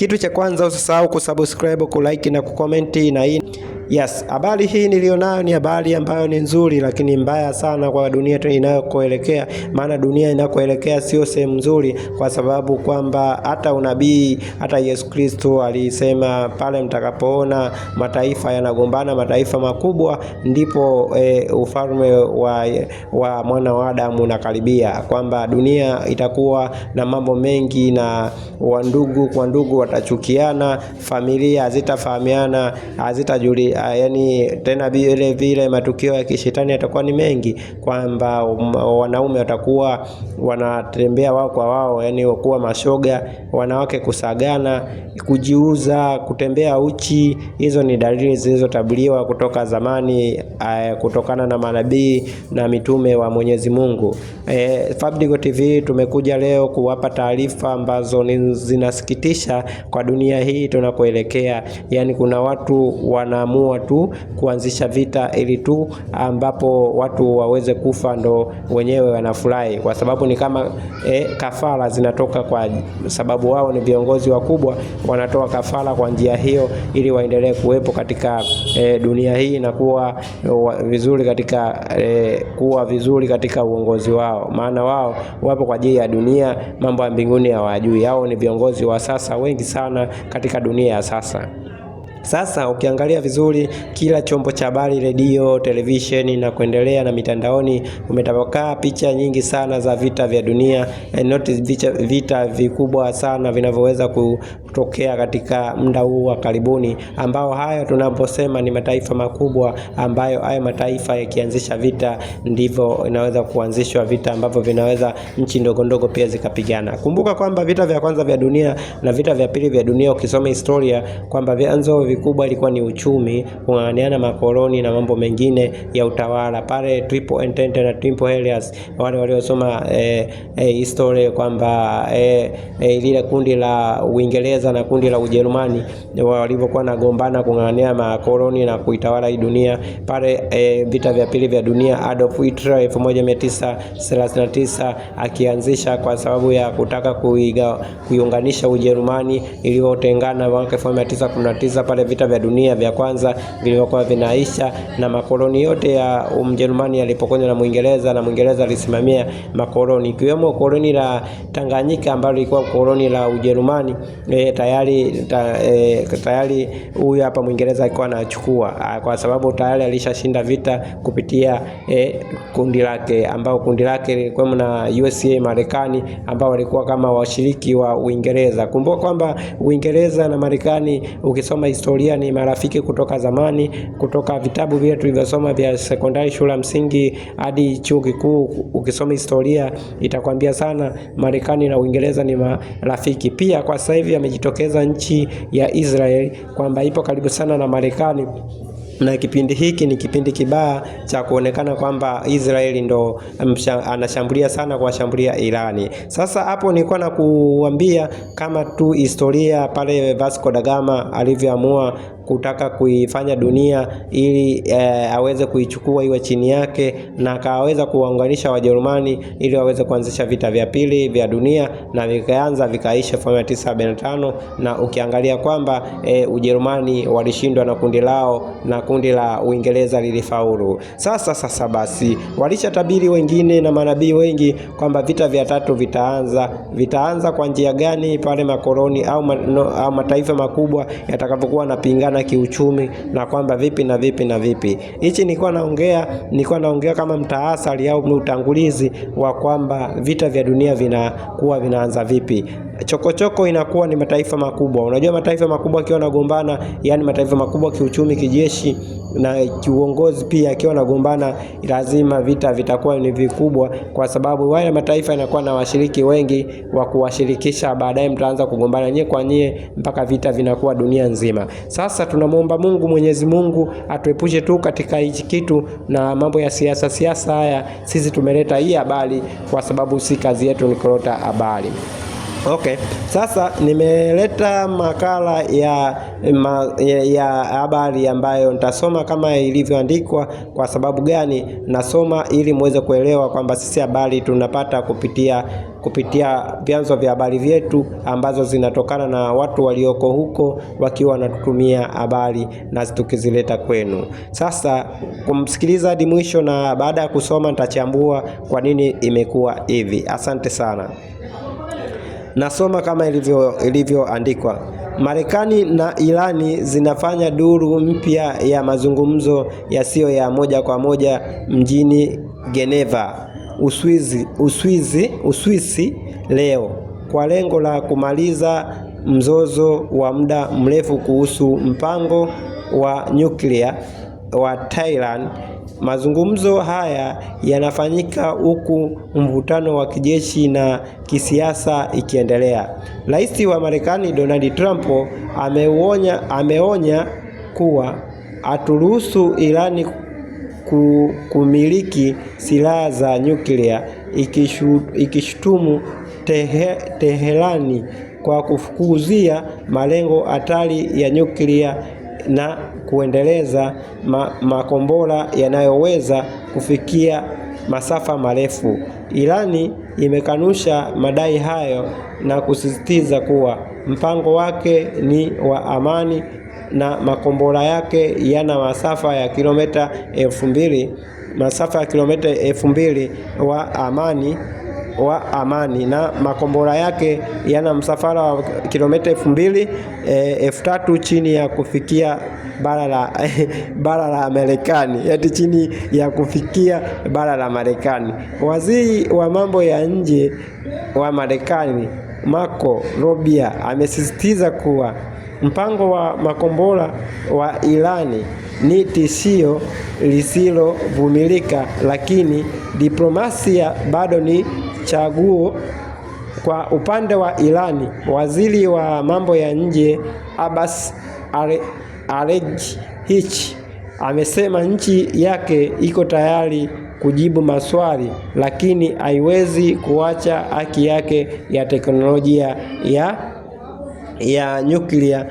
Kitu cha kwanza usisahau kusubscribe, kulike na kucomment na hii. Yes, habari hii nilionayo ni habari ambayo ni nzuri lakini mbaya sana kwa dunia inayokoelekea. Maana dunia inakoelekea sio sehemu nzuri, kwa sababu kwamba hata unabii, hata Yesu Kristo alisema pale mtakapoona mataifa yanagombana, mataifa makubwa, ndipo ufalme wa mwana wa Adamu unakaribia, kwamba dunia itakuwa na mambo mengi na wandugu kwa ndugu watachukiana, familia hazitafahamiana, yani tena vile matukio ya kishetani yatakuwa ni mengi, kwamba wanaume watakuwa wanatembea wao kwa wao, yani kuwa mashoga, wanawake kusagana, kujiuza, kutembea uchi. Hizo ni dalili zilizotabiriwa kutoka zamani, kutokana na manabii na mitume wa Mwenyezi Mungu. Fabidigo TV tumekuja leo kuwapa taarifa ambazo zinasikitisha kwa dunia hii tunakoelekea. Yani kuna watu wanaamua tu kuanzisha vita ili tu ambapo watu waweze kufa, ndo wenyewe wanafurahi, kwa sababu ni kama kafara zinatoka, kwa sababu wao ni viongozi wakubwa, wanatoa kafara kwa njia hiyo ili waendelee kuwepo katika dunia hii na kuwa vizuri katika uongozi wao. Maana wao wapo kwa ajili ya dunia, mambo ya mbinguni hawajui. Hao ni viongozi wa sasa wengi sana katika dunia ya sasa. Sasa ukiangalia vizuri, kila chombo cha habari, redio, televisheni na kuendelea na mitandaoni, umetapakaa picha nyingi sana za vita vya dunia, vita vikubwa sana vinavyoweza kutokea katika muda huu wa karibuni, ambao hayo tunaposema ni mataifa makubwa, ambayo hayo mataifa yakianzisha vita ndivyo inaweza kuanzishwa vita ambavyo vinaweza nchi ndogo ndogo pia zikapigana. Kumbuka kwamba vita vya kwanza vya dunia na vita vya pili vya dunia, ukisoma historia, kwamba vyanzo vikubwa ilikuwa ni uchumi, kung'ang'aniana makoloni na mambo mengine ya utawala. Pale Triple Entente na Triple Alliance, wale waliosoma historia, kwamba lile kundi la Uingereza na kundi la Ujerumani walivyokuwa nagombana kung'ang'ania makoloni na kuitawala hii dunia. Pale vita vya pili vya dunia, Adolf Hitler 1939 akianzisha kwa sababu ya kutaka kuiunganisha Ujerumani iliyotengana mwaka 1919. Pale vita vya dunia vya kwanza vilivyokuwa vinaisha na makoloni yote ya Ujerumani yalipokonywa na Muingereza, na Muingereza alisimamia makoloni ikiwemo koloni la Tanganyika ambalo lilikuwa koloni la Ujerumani. Tayari huyu hapa Muingereza alikuwa anachukua, kwa sababu tayari alishashinda vita kupitia kundi lake, ambao kundi lake lilikuwa na USA, Marekani, ambao walikuwa kama washiriki wa Uingereza. Kumbuka kwamba Uingereza na Marekani, ukisoma historia, ni marafiki kutoka zamani, kutoka vitabu vile tulivyosoma vya sekondari, shule ya msingi hadi chuo kikuu. Ukisoma historia itakwambia sana Marekani na Uingereza ni marafiki. Pia kwa sasa hivi amejitokeza nchi ya Israel kwamba ipo karibu sana na Marekani, na kipindi hiki ni kipindi kibaya cha kuonekana kwamba Israeli ndo anashambulia sana kuwashambulia Irani. Sasa hapo nilikuwa na kuambia kama tu historia pale Vasco da Gama alivyoamua kutaka kuifanya dunia ili aweze kuichukua iwe chini yake, na akaweza kuwaunganisha Wajerumani ili waweze kuanzisha vita vya pili vya dunia, na vikaisha 1945. Na ukiangalia kwamba Ujerumani walishindwa na kundi lao na kundi la Uingereza lilifaulu. Sasa basi walishatabiri wengine na manabii wengi kwamba vita vya tatu vitaanza kwa njia gani pale makoloni au mataifa makubwa yatakapokuwa napingana kiuchumi, na kwamba vipi na vipi. Hichi nilikuwa naongea kama mtaasali au utangulizi wa kwamba vita vya dunia vinaanza vipi. Chokochoko inakuwa ni mataifa makubwa. Unajua mataifa makubwa akiwa nagombana, yani mataifa makubwa kiuchumi, kijeshi na kiuongozi pia akiwa nagombana, lazima vita vitakuwa ni vikubwa, kwa sababu wale mataifa yanakuwa na washiriki wengi wa kuwashirikisha. Baadaye mtaanza kugombana nyie kwa nyie mpaka vita vinakuwa dunia nzima. Sasa tunamuomba Mungu, Mwenyezi Mungu atuepushe tu katika hichi kitu na mambo ya siasa haya. Sisi tumeleta hii habari kwa sababu si kazi yetu ni kuleta habari. Okay, sasa nimeleta makala ya habari ambayo nitasoma kama ilivyoandikwa. Kwa sababu gani nasoma? Ili muweze kuelewa kwamba sisi habari tunapata kupitia kupitia vyanzo vya habari vyetu ambazo zinatokana na watu walioko huko wakiwa wanatutumia habari na tukizileta kwenu. Sasa kumsikiliza hadi mwisho, na baada ya kusoma nitachambua kwa nini imekuwa hivi. Asante sana. Nasoma kama ilivyoandikwa. Marekani na Irani zinafanya duru mpya ya mazungumzo yasiyo ya moja kwa moja mjini Geneva, Uswisi leo kwa lengo la kumaliza mzozo wa muda mrefu kuhusu mpango wa nyuklia wa Tehran. Mazungumzo haya yanafanyika huku mvutano wa kijeshi na kisiasa ikiendelea. Rais wa Marekani Donald Trump ameonya kuwa haturuhusu Irani kumiliki silaha za nyuklia, ikishutumu Teherani kwa kufukuzia malengo hatari ya nyuklia na kuendeleza makombora yanayoweza kufikia masafa marefu. Irani imekanusha madai hayo na kusisitiza kuwa mpango wake ni wa amani na makombora yake yana masafa ya kilomita 2000 wa amani na makombora yake yana msafara wa kilomita 3000 chini ya kufikia bara la Marekani, yaani chini ya kufikia bara la Marekani. Waziri wa mambo ya nje wa Marekani Marco Rubio amesisitiza kuwa mpango wa makombora wa Irani ni tishio lisilovumilika, lakini diplomasia bado ni chaguo. Kwa upande wa Irani, waziri wa mambo ya nje Abbas Araghchi amesema nchi yake iko tayari kujibu maswali, lakini haiwezi kuacha haki yake ya teknolojia ya nyuklia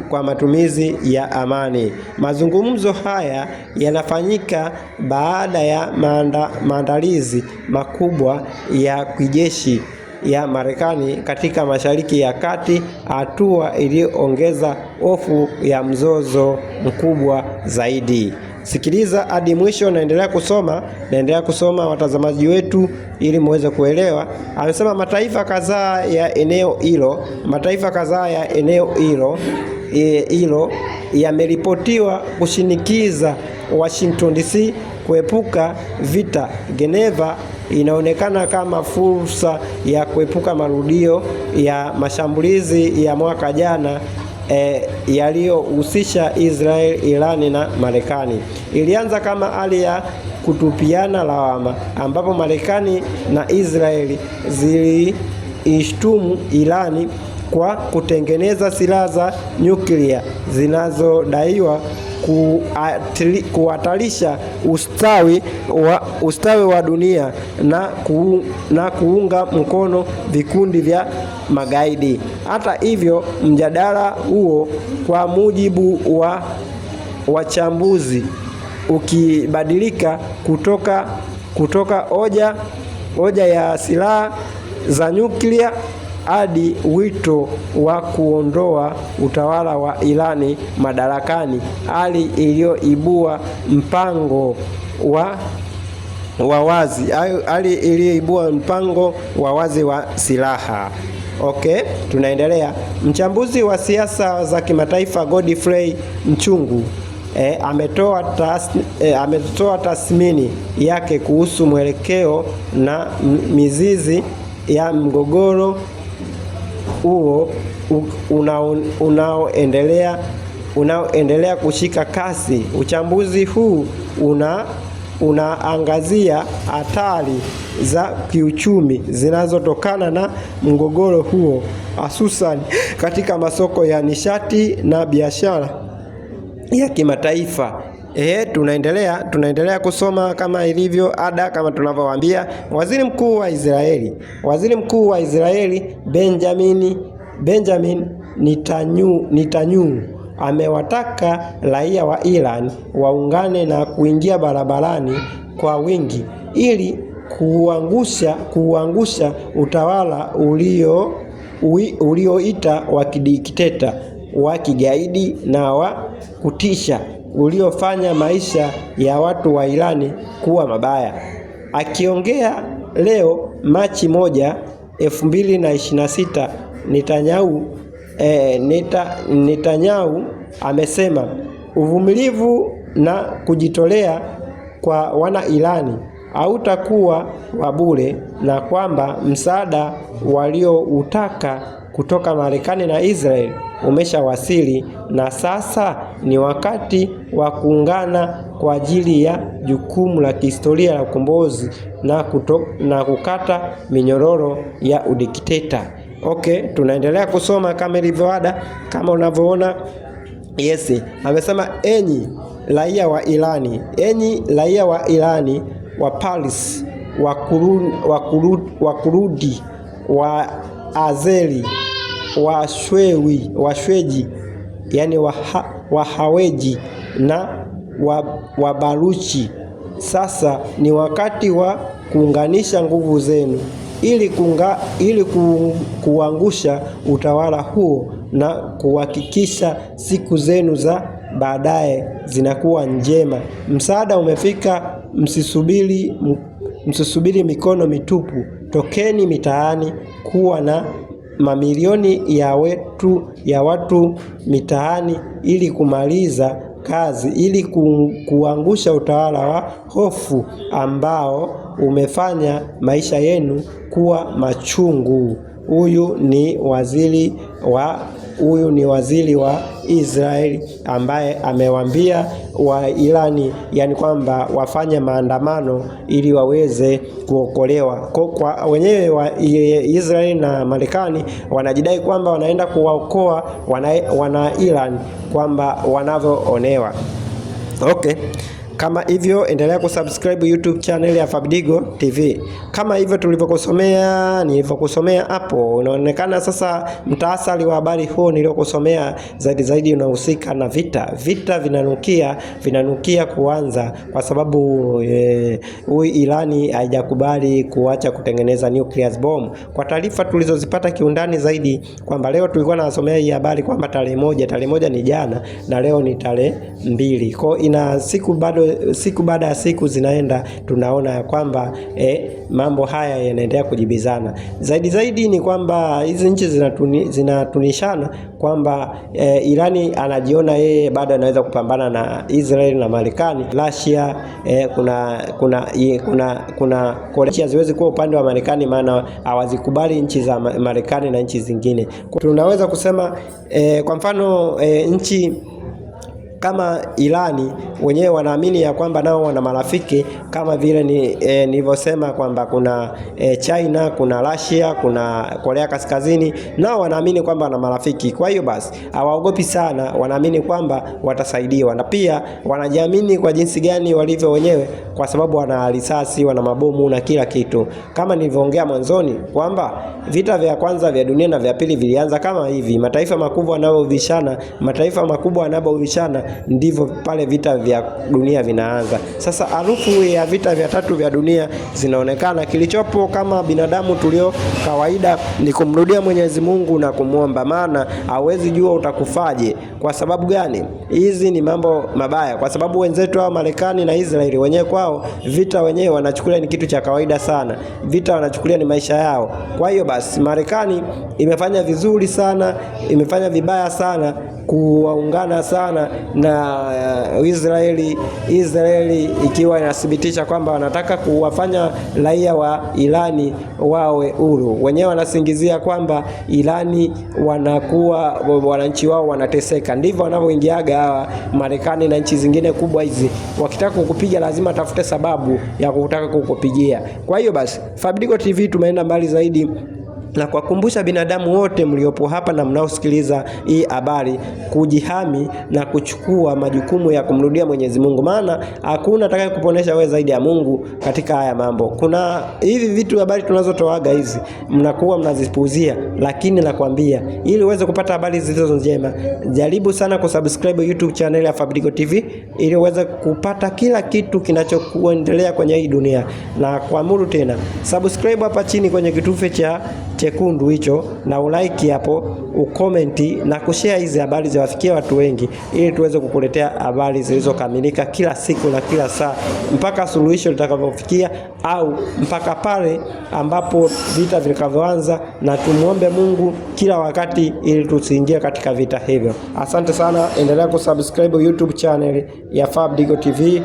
kwa matumizi ya amani. Mazungumzo haya yanafanyika baada ya maandalizi makubwa ya kijeshi ya Marekani katika Mashariki ya Kati, hatua iliyoongeza hofu ya mzozo mkubwa zaidi. Sikiliza hadi mwisho, naendelea kusoma watazamaji wetu ili muweze kuelewa. Amesema mataifa kadhaa ya eneo hilo yameripotiwa kushinikiza Washington DC kuepuka vita. Geneva inaonekana kama fursa ya kuepuka marudio ya mashambulizi ya mwaka jana yaliyohusisha Israel, Irani na Marekani. Ilianza kama hali ya kutupiana lawama ambapo Marekani na Israeli ziliishtumu Irani kwa kutengeneza silaha za nyuklia zinazodaiwa kuhatarisha ustawi wa dunia na kuunga mkono vikundi vya magaidi. Hata hivyo, mjadala huo kwa mujibu wa wachambuzi ukibadilika kutoka hoja ya silaha za nyuklia hadi wito wa kuondoa utawala wa Irani madarakani, hali iliyoibua mpango wa wazi wa silaha. Okay, tunaendelea. Mchambuzi wa siasa za kimataifa Godfrey Mchungu ametoa tathmini yake kuhusu mwelekeo na mizizi ya mgogoro huo unaoendelea kushika kasi. Uchambuzi huu unaangazia hatari za kiuchumi zinazotokana na mgogoro huo, hususan katika masoko ya nishati na biashara ya kimataifa. Tunaendelea kusoma kama ilivyo ada, kama tunavyowaambia. Waziri mkuu wa Israeli Benjamin Netanyahu amewataka raia wa Iran waungane na kuingia barabarani kwa wingi ili kuangusha utawala ulioita wa kidikteta, wa kigaidi na wa kutisha uliofanya maisha ya watu wa Irani kuwa mabaya. Akiongea leo Machi 1, 2026, Netanyahu amesema uvumilivu na kujitolea kwa wana Irani hautakuwa wa bure, na kwamba msaada walioutaka kutoka Marekani na Israeli umeshawasili, na sasa ni wakati wa kuungana kwa ajili ya jukumu la kihistoria la ukombozi na kukata minyororo ya udikteta. Okay, tunaendelea kusoma kama ilivyoada, kama unavyoona. Yes, amesema enyi raia wa Irani, wa Paris, wa Kurudi, wa Azeri, wa Shweji, yani wa Haweji na wa Baruchi, sasa ni wakati wa kuunganisha nguvu zenu ili kuangusha utawala huo na kuhakikisha siku zenu za baadaye zinakuwa njema. Msaada umefika, msisubiri mikono mitupu. Tokeni mitaani, kuwa na mamilioni ya watu mitaani ili kumaliza kazi, ili kuangusha utawala wa hofu ambao umefanya maisha yenu kuwa machungu. Huyu ni waziri wa Israeli ambaye amewaambia wa Irani, yani kwamba wafanye maandamano ili waweze kuokolewa. Kwa wenyewe wa Israeli na Marekani wanajidai kwamba wanaenda kuwaokoa wana Irani, kwamba wanavyoonewa. Okay. Kama hivyo endelea kusubscribe YouTube channel ya Fabidigo TV. Kama hivyo nilivyokusomea hapo, unaonekana sasa mtaasali wa habari huo niliokusomea zaidi unahusika na vita vinanukia kuanza, kwa sababu huyu Irani haijakubali kuacha kutengeneza nuclear bomb. Kwa taarifa tulizozipata kiundani zaidi, kwamba leo tulikuwa nasomea hii habari kwamba tarehe moja ni jana na leo ni tarehe 2. Kwa ina siku baada ya siku zinaenda, tunaona ya kwamba mambo haya yanaendelea kujibizana. Zaidi ni kwamba hizi nchi zinatunishana kwamba Irani anajiona yeye bado anaweza kupambana na Israeli na Marekani. Russia kuna Korea haziwezi kuwa upande wa Marekani, maana hawazikubali nchi za Marekani na nchi zingine. Tunaweza kusema kwa mfano nchi kama Irani wenyewe wanaamini ya kwamba nao wana marafiki kama vile nilivyosema kwamba kuna China, kuna Russia, kuna Korea Kaskazini, nao wanaamini kwamba wana marafiki. Kwa hiyo basi hawaogopi sana, wanaamini kwamba watasaidiwa, na pia wanajiamini kwa jinsi gani walivyo wenyewe, kwa sababu wana risasi, wana mabomu na kila kitu. Kama nilivyoongea mwanzoni kwamba vita vya kwanza vya dunia na vya pili vilianza kama hivi, mataifa makubwa yanapobishana ndivyo pale vita vya dunia vinaanza. Sasa harufu ya vita vya tatu vya dunia zinaonekana. Kilichopo kama binadamu tulio kawaida ni kumrudia Mwenyezi Mungu na kumuomba, maana hawezi jua utakufaje. Kwa sababu gani? Hizi ni mambo mabaya, kwa sababu wenzetu wa Marekani na Israeli wenyewe kwao vita wenyewe wanachukulia ni kitu cha kawaida sana. Vita wanachukulia ni maisha yao. Kwa hiyo basi Marekani imefanya vizuri sana, imefanya vibaya sana kuwaungana sana na Israeli ikiwa inathibitisha kwamba wanataka kuwafanya raia wa Irani wawe huru. Wenyewe wanasingizia kwamba Irani wanakuwa wananchi wao wanateseka. Ndivyo wanavyoingiaga hawa Marekani na nchi zingine kubwa hizi. Wakitaka kukupiga lazima tafute sababu ya kutaka kukupigia. Kwa hiyo basi Fabidigo TV tumeenda mbali zaidi na kuwakumbusha binadamu wote mliopo hapa na mnaosikiliza hii habari kujihami na kuchukua majukumu ya kumrudia Mwenyezi Mungu, maana hakuna atakaye kuponesha wewe zaidi ya Mungu katika haya mambo. Kuna hivi vitu habari tunazotoaga hizi mnakuwa mnazipuuzia, lakini nakwambia ili uweze kupata habari zilizo njema, jaribu sana kusubscribe YouTube channel ya Fabidigo TV ili uweze kupata kila kitu kinachokuendelea kwenye hii dunia. Na kuamuru tena subscribe hapa chini kwenye kitufe cha chekundu hicho, na ulike hapo, ukomenti na kushare hizi habari ziwafikie watu wengi, ili tuweze kukuletea habari zilizokamilika kila siku na kila saa mpaka suluhisho litakavyofikia au mpaka pale ambapo vita vitakavyoanza, na tumuombe Mungu kila wakati ili tusiingie katika vita hivyo. Asante sana, endelea kusubscribe YouTube channel ya Fabidigo TV.